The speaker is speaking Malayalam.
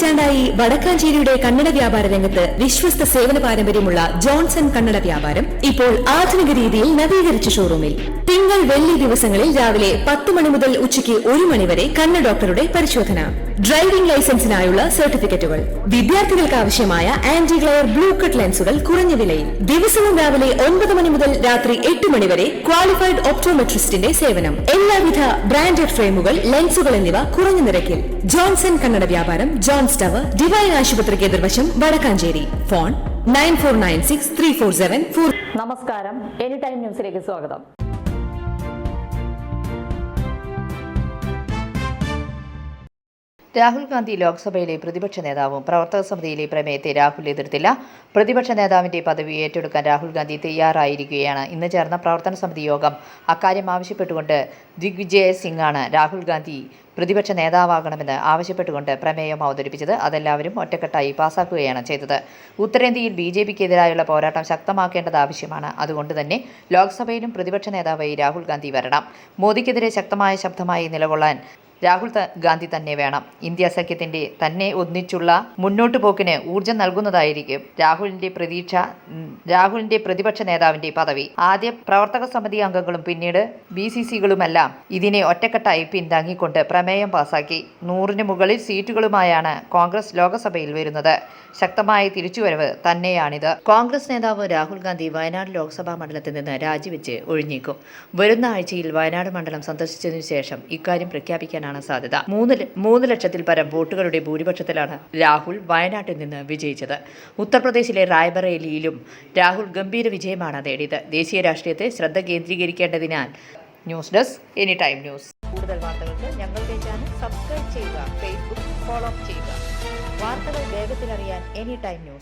പതിറ്റാണ്ടായി വടക്കാഞ്ചേരിയുടെ കന്നഡ വ്യാപാര രംഗത്ത് വിശ്വസ്ത സേവന പാരമ്പര്യമുള്ള ജോൺസൺ കന്നഡ വ്യാപാരം ഇപ്പോൾ ആധുനിക രീതിയിൽ നവീകരിച്ച ഷോറൂമിൽ തിങ്കൾ വെള്ളി ദിവസങ്ങളിൽ രാവിലെ 10 മണി മുതൽ ഉച്ചയ്ക്ക് 1 മണി വരെ കണ്ണ് ഡോക്ടറുടെ പരിശോധന, ഡ്രൈവിംഗ് ലൈസൻസിനായുള്ള സർട്ടിഫിക്കറ്റുകൾ, വിദ്യാർത്ഥികൾക്ക് ആവശ്യമായ ആന്റി ഗ്ലെയർ ബ്ലൂ കട്ട് ലെൻസുകൾ കുറഞ്ഞ വിലയിൽ, ദിവസവും രാവിലെ 9 മണി മുതൽ രാത്രി 8 മണി വരെ ക്വാളിഫൈഡ് ഒപ്റ്റോമെട്രിസ്റ്റിന്റെ സേവനം, എല്ലാവിധ ബ്രാൻഡഡ് ഫ്രെയിമുകൾ, ലെൻസുകൾ എന്നിവ കുറഞ്ഞ നിരക്കിൽ. ജോൺസൺ കന്നഡ വ്യാപാരം, ജോൺസ് ടവർ, ഡിവൈൻ ആശുപത്രിക്ക് എതിർവശം, വടക്കാഞ്ചേരി. ഫോൺ 94963474. നമസ്കാരം, എനി ടൈം ന്യൂസിലേക്ക് സ്വാഗതം. രാഹുൽ ഗാന്ധി ലോക്സഭയിലെ പ്രതിപക്ഷ നേതാവും പ്രവർത്തക സമിതിയിലെ പ്രമേയത്തെ രാഹുൽ എതിർത്തില്ല. പ്രതിപക്ഷ നേതാവിന്റെ പദവി ഏറ്റെടുക്കാൻ രാഹുൽ ഗാന്ധി തയ്യാറായിരിക്കുകയാണ്. ഇന്ന് ചേർന്ന പ്രവർത്തന സമിതി യോഗം അക്കാര്യം ആവശ്യപ്പെട്ടുകൊണ്ട് ദിഗ്വിജയ് സിംഗാണ് രാഹുൽ ഗാന്ധി പ്രതിപക്ഷ നേതാവാകണമെന്ന് ആവശ്യപ്പെട്ടുകൊണ്ട് പ്രമേയം അവതരിപ്പിച്ചത്. അതെല്ലാവരും ഒറ്റക്കെട്ടായി പാസാക്കുകയാണ് ചെയ്തത്. ഉത്തരേന്ത്യയിൽ BJPക്കെതിരായുള്ള പോരാട്ടം ശക്തമാക്കേണ്ടത് ആവശ്യമാണ്. അതുകൊണ്ട് തന്നെ ലോക്സഭയിലും പ്രതിപക്ഷ നേതാവായി രാഹുൽ ഗാന്ധി വരണം. മോദിക്കെതിരെ ശക്തമായ ശബ്ദമായി നിലകൊള്ളാൻ രാഹുൽ ഗാന്ധി തന്നെ വേണം. ഇന്ത്യ സഖ്യത്തിന്റെ തന്നെ ഒന്നിച്ചുള്ള മുന്നോട്ടു പോക്കിന് ഊർജം നൽകുന്നതായിരിക്കും രാഹുലിന്റെ പ്രതിപക്ഷ നേതാവിന്റെ പദവി. ആദ്യം പ്രവർത്തക സമിതി അംഗങ്ങളും പിന്നീട് BCCകളുമെല്ലാം ഇതിനെ ഒറ്റക്കെട്ടായി പിന്താങ്ങിക്കൊണ്ട് പ്രമേയം പാസാക്കി. 100ന് മുകളിൽ സീറ്റുകളുമായാണ് കോൺഗ്രസ് ലോക്സഭയിൽ വരുന്നത്. ശക്തമായ തിരിച്ചുവരവ് തന്നെയാണിത്. കോൺഗ്രസ് നേതാവ് രാഹുൽ ഗാന്ധി വയനാട് ലോക്സഭാ മണ്ഡലത്തിൽ നിന്ന് രാജിവെച്ച് ഒഴിഞ്ഞേക്കും. വരുന്ന ആഴ്ചയിൽ വയനാട് മണ്ഡലം സന്ദർശിച്ചതിനു ശേഷം ഇക്കാര്യം പ്രഖ്യാപിക്കാനാണ് സാധ്യത. 3 ലക്ഷത്തിൽ പരം വോട്ടുകളുടെ ഭൂരിപക്ഷത്തിലാണ് രാഹുൽ വയനാട്ടിൽ നിന്ന് വിജയിച്ചത്. ഉത്തർപ്രദേശിലെ റായ്ബറേലിയിലും രാഹുൽ ഗംഭീര വിജയമാണ് നേടിയത്. ദേശീയ രാഷ്ട്രീയത്തെ ശ്രദ്ധ കേന്ദ്രീകരിക്കേണ്ടതിനാൽ. News desk, any time news. കൂടുതൽ വാർത്തകൾക്ക് ഞങ്ങളുടെ ചാനൽ സബ്സ്ക്രൈബ് ചെയ്യുക, ഫേസ്ബുക്ക് ഫോളോ ചെയ്യുക. വാർത്തകൾ വേഗത്തിലറിയാൻ എനി ടൈം ന്യൂസ്.